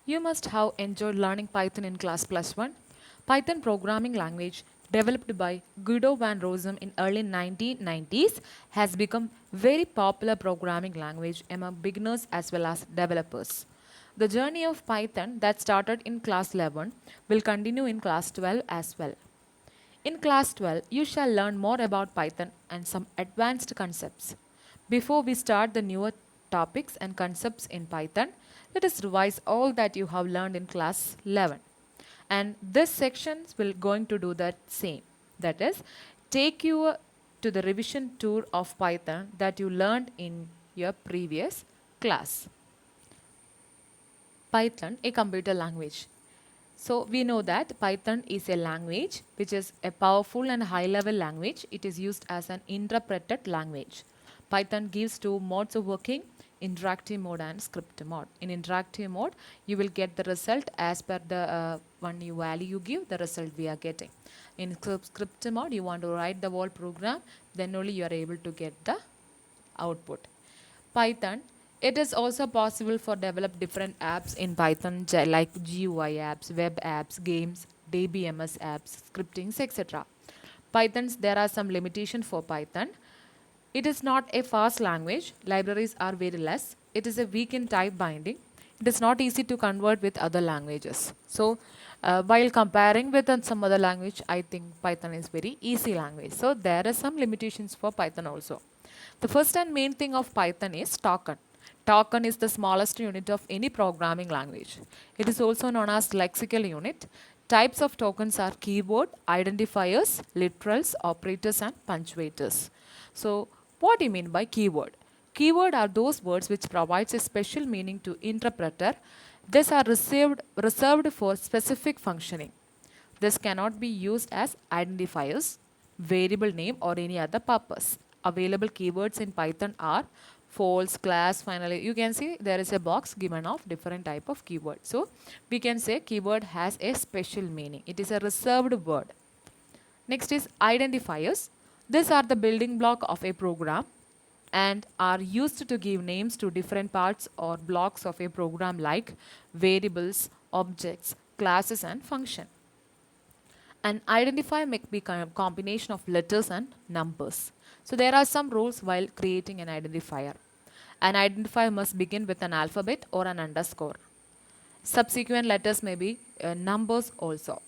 You must have enjoyed learning Python in class plus 1. Python programming language developed by Guido van Rossum in early 1990s has become very popular programming language among beginners as well as developers. The journey of Python that started in class 11 will continue in class 12 as well. In class 12, you shall learn more about Python and some advanced concepts. Before we start the newer topics and concepts in Python, let us revise all that you have learned in class 11. And this section will going to do that same. That is, take you to the revision tour of Python that you learned in your previous class. Python, a computer language. So we know that Python is a language which is a powerful and high level language. It is used as an interpreted language. Python gives two modes of working, interactive mode and script mode. In interactive mode, you will get the result as per the one you value you give, the result we are getting. In script mode, you want to write the whole program, then only you are able to get the output. Python. It is also possible for develop different apps in Python like GUI apps, web apps, games, DBMS apps, scriptings, etc. Python's there are some limitations for Python. It is not a fast language. Libraries are very less. It is a weak in type binding. It is not easy to convert with other languages. So, while comparing with some other language, I think Python is very easy language. So, there are some limitations for Python also. The first and main thing of Python is token. Token is the smallest unit of any programming language. It is also known as lexical unit. Types of tokens are keyword, identifiers, literals, operators and punctuators. So what do you mean by keyword? Keyword are those words which provides a special meaning to interpreter. These are reserved for specific functioning. This cannot be used as identifiers, variable name or any other purpose. Available keywords in Python are false, class, finally. You can see there is a box given of different type of keyword. So we can say keyword has a special meaning. It is a reserved word. Next is identifiers. These are the building block of a program and are used to give names to different parts or blocks of a program like variables, objects, classes and function. An identifier may be a combination of letters and numbers. So there are some rules while creating an identifier. An identifier must begin with an alphabet or an underscore. Subsequent letters may be numbers also.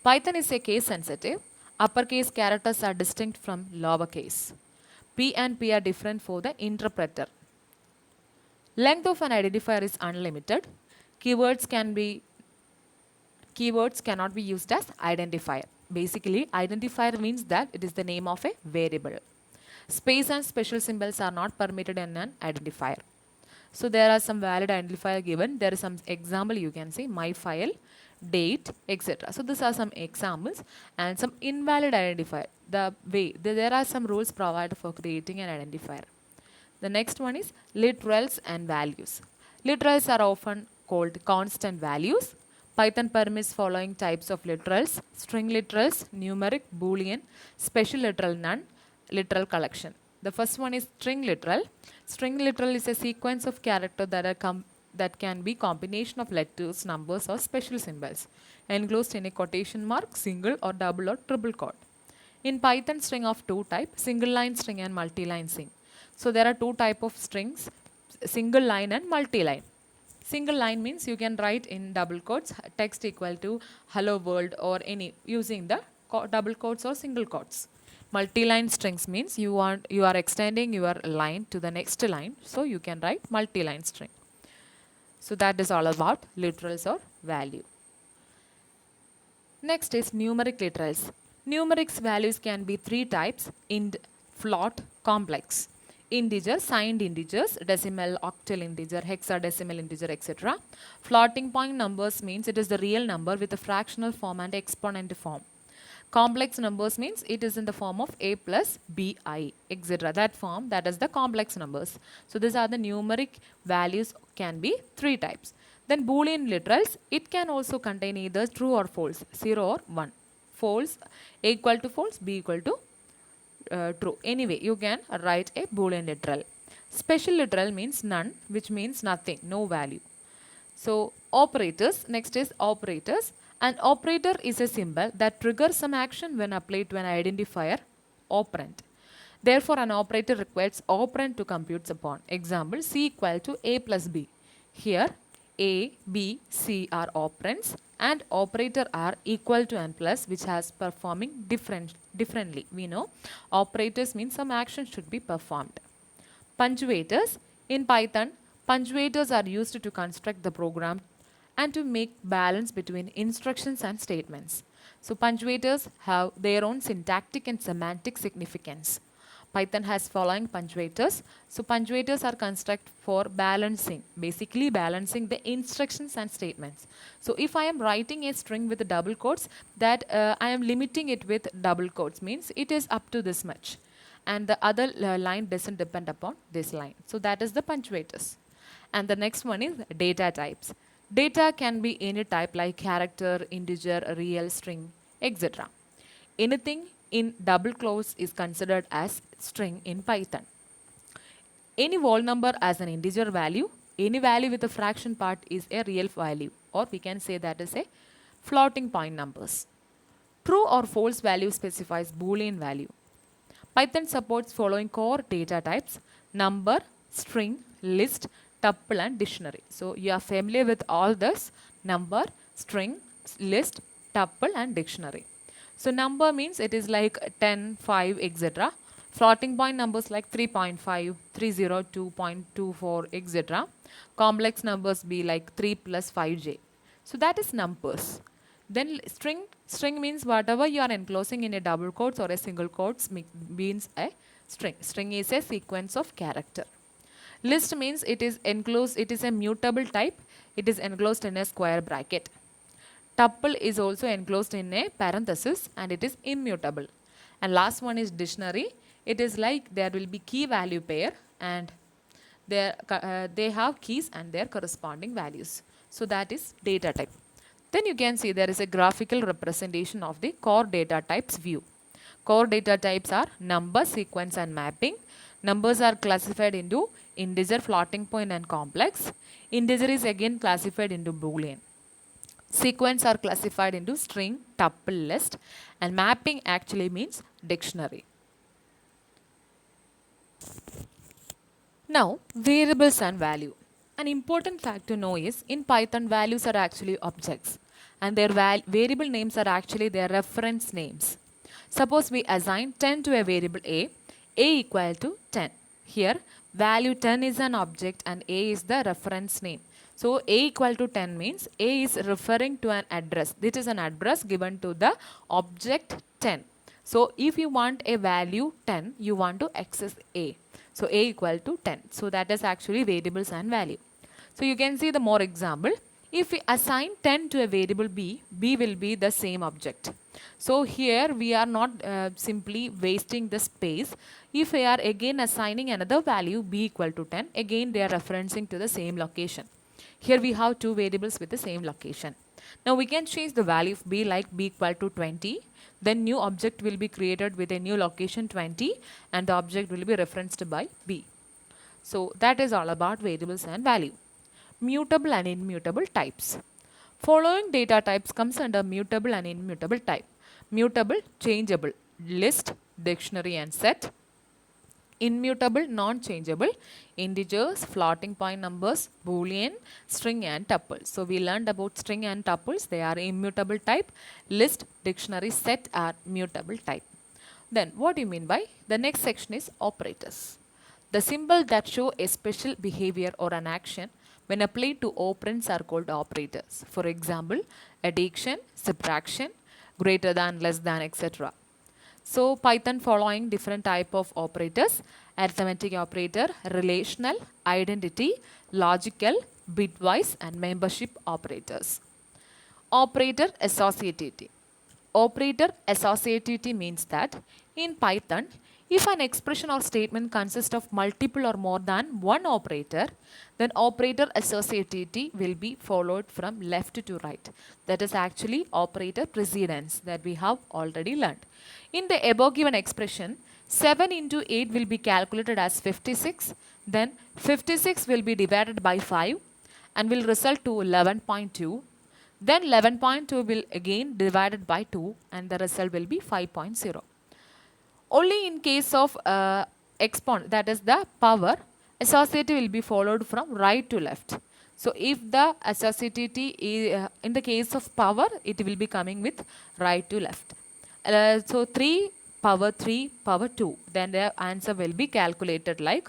Python is a case sensitive. Uppercase characters are distinct from lowercase. P and P are different for the interpreter. Length of an identifier is unlimited. Keywords cannot be used as identifier. Basically, identifier means that it is the name of a variable. Space and special symbols are not permitted in an identifier. So there are some valid identifier given. There is some example you can see, my file, date, etc. So these are some examples and some invalid identifier. There are some rules provided for creating an identifier. The next one is literals and values. Literals are often called constant values. Python permits following types of literals: string literals, numeric, boolean, special literal, none, literal collection. The first one is string literal. String literal is a sequence of characters that can be combination of letters, numbers or special symbols enclosed in a quotation mark, single or double or triple quote. In Python, string of two types, single line string and multi-line string. So there are two type of strings, single line and multi-line. Single line means you can write in double quotes text equal to hello world or any using the double quotes or single quotes. Multi-line strings means you are extending your line to the next line, so you can write multi-line string. So that is all about literals or value. Next is numeric literals. Numerics values can be three types: int, float, complex. Integer, signed integers, decimal, octal integer, hexadecimal integer, etc. Floating point numbers means it is the real number with a fractional form and exponent form. Complex numbers means it is in the form of a plus bi, etc. That form, that is the complex numbers. So these are the numeric values, can be three types. Then Boolean literals, it can also contain either true or false, 0 or 1. False, A equal to false, B equal to true. Anyway, you can write a Boolean literal. Special literal means none, which means nothing, no value. So operators, next is operators. An operator is a symbol that triggers some action when applied to an identifier operand. Therefore, an operator requires operand to compute upon. Example, C equal to A plus B. Here, A, B, C are operands and operator are equal to and plus, which has performing differently. We know operators means some action should be performed. Punctuators. In Python, punctuators are used to construct the program and to make balance between instructions and statements. So punctuators have their own syntactic and semantic significance. Python has following punctuators. So punctuators are constructed for balancing, basically balancing the instructions and statements. So if I am writing a string with double quotes, that I am limiting it with double quotes, means it is up to this much and the other line doesn't depend upon this line. So that is the punctuators. And the next one is data types. Data can be any type like character, integer, real, string, etc. Anything in double quotes is considered as string in Python. Any whole number as an integer value, any value with a fraction part is a real value, or we can say that is a floating point numbers. True or false value specifies Boolean value. Python supports following core data types: number, string, list, tuple and dictionary. So you are familiar with all this: number, string, list, tuple and dictionary. So number means it is like 10, 5, etc. Floating point numbers like 3.5, 302.24, etc. Complex numbers be like 3 plus 5j. So that is numbers. Then string means whatever you are enclosing in a double quotes or a single quotes means a string. String is a sequence of character. List means it is enclosed, it is a mutable type. It is enclosed in a square bracket. Tuple is also enclosed in a parenthesis and it is immutable. And last one is dictionary. It is like there will be key value pair and they have keys and their corresponding values. So that is data type. Then you can see there is a graphical representation of the core data types view. Core data types are number, sequence and mapping. Numbers are classified into integer, floating point and complex. Integer is again classified into Boolean. Sequence are classified into string, tuple, list, and mapping actually means dictionary. Now, variables and value. An important fact to know is in Python, values are actually objects and their variable names are actually their reference names. Suppose we assign 10 to a variable a equal to 10. Here, value 10 is an object and a is the reference name. So, a equal to 10 means a is referring to an address. This is an address given to the object 10. So, if you want a value 10, you want to access a. So, a equal to 10. So, that is actually variables and value. So, you can see the more example. If we assign 10 to a variable b, b will be the same object. So, here we are not simply wasting the space. If we are again assigning another value b equal to 10, again they are referencing to the same location. Here we have two variables with the same location. Now, we can change the value of b like b equal to 20. Then new object will be created with a new location 20 and the object will be referenced by b. So, that is all about variables and value. Mutable and immutable types. Following data types comes under mutable and immutable type. Mutable, changeable, list, dictionary and set. Immutable, non-changeable, integers, floating point numbers, boolean, string and tuple. So we learned about string and tuples. They are immutable type. List, dictionary, set are mutable type. Then what do you mean by? The next section is operators. The symbol that show a special behavior or an action when applied to operands are called operators. For example, addition, subtraction, greater than, less than, etc. So Python following different type of operators: arithmetic operator, relational, identity, logical, bitwise and membership operators. Operator associativity. Operator associativity means that in Python, if an expression or statement consists of multiple or more than one operator, then operator associativity will be followed from left to right. That is actually operator precedence that we have already learned. In the above given expression, 7 into 8 will be calculated as 56. Then 56 will be divided by 5 and will result to 11.2. Then 11.2 will again divided by 2 and the result will be 5.0. Only in case of exponent, that is the power, associative will be followed from right to left. So if the associativity is, in the case of power, it will be coming with right to left. So 3 power 3 power 2, then the answer will be calculated like,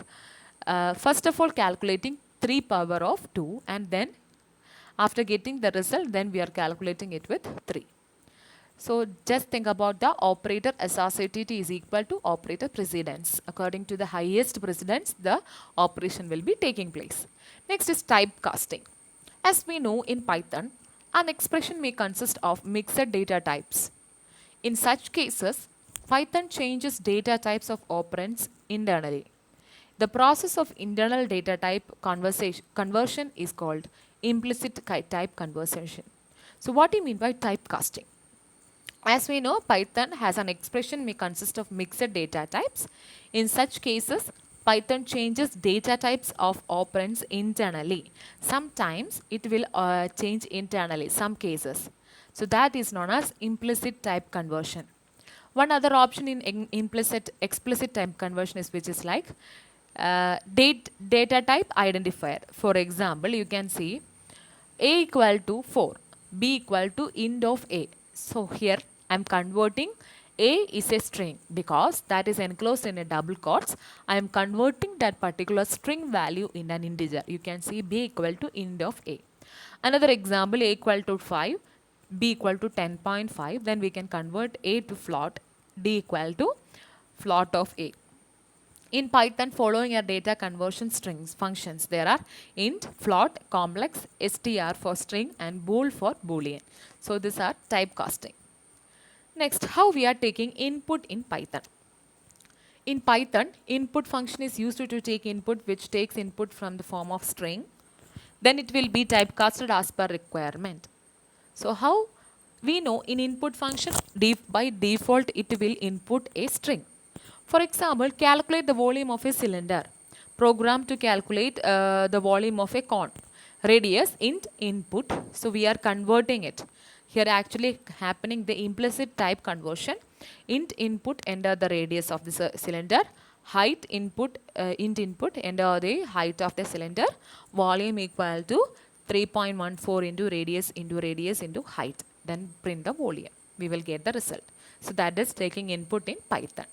first of all calculating 3 power of 2, and then after getting the result, then we are calculating it with 3. So just think about the operator associativity is equal to operator precedence. According to the highest precedence, the operation will be taking place. Next is typecasting. As we know in Python, an expression may consist of mixed data types. In such cases, Python changes data types of operands internally. The process of internal data type conversion is called implicit type conversion. So what do you mean by typecasting? As we know, Python has an expression may consist of mixed data types. In such cases, Python changes data types of operands internally. Sometimes it will change internally, some cases. So that is known as implicit type conversion. One other option in explicit type conversion is which is like data type identifier. For example, you can see a equal to 4, b equal to int of a. So here I am converting a is a string because that is enclosed in a double quotes. I am converting that particular string value in an integer. You can see b equal to int of a. Another example, a equal to 5, b equal to 10.5. Then we can convert a to float, d equal to float of a. In Python, following are data conversion strings functions. There are int, float, complex, str for string and bool for boolean. So these are typecasting. Next, how we are taking input in Python. In Python, input function is used to take input which takes input from the form of string. Then it will be typecasted as per requirement. So how we know in input function, by default it will input a string. For example, calculate the volume of a cylinder. Program to calculate the volume of a cone. Radius int input. So we are converting it. Here actually happening the implicit type conversion. Int input enter the radius of the cylinder. Height input int input enter the height of the cylinder. Volume equal to 3.14 into radius into height. Then print the volume. We will get the result. So that is taking input in Python.